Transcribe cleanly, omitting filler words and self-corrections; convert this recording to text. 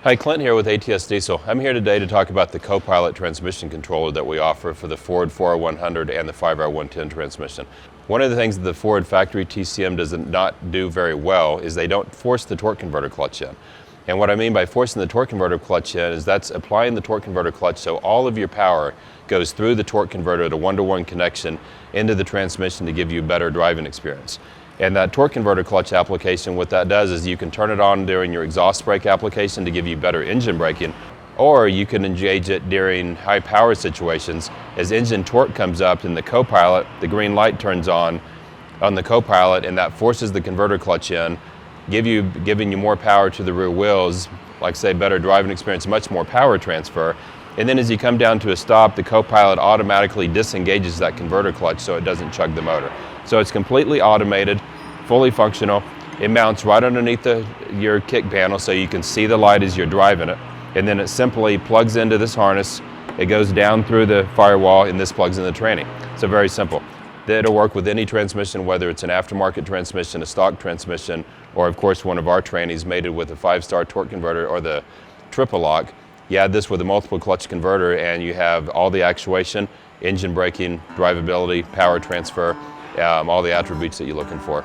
Hi, Clint here with ATS Diesel. I'm here today to talk about the Co-Pilot Transmission Controller that we offer for the Ford 4R100 and the 5R110 transmission. One of the things that the Ford factory TCM does not do very well is they don't force the torque converter clutch in. And what I mean by forcing the torque converter clutch in is that's applying the torque converter clutch so all of your power goes through the torque converter, the one-to-one connection into the transmission to give you a better driving experience. And that torque converter clutch application, what that does is you can turn it on during your exhaust brake application to give you better engine braking, or you can engage it during high power situations. As engine torque comes up in the Co-Pilot, the green light turns on the Co-Pilot, and that forces the converter clutch in, giving you more power to the rear wheels, like say better driving experience, much more power transfer. And then as you come down to a stop, the Co-Pilot automatically disengages that converter clutch so it doesn't chug the motor. So it's completely automated, fully functional. It mounts right underneath your kick panel so you can see the light as you're driving it. And then it simply plugs into this harness. It goes down through the firewall and this plugs in the tranny. So very simple. It'll work with any transmission, whether it's an aftermarket transmission, a stock transmission, or of course one of our trannies mated with a 5-star torque converter or the triple lock. You add this with a multiple clutch converter and you have all the actuation, engine braking, drivability, power transfer, all the attributes that you're looking for.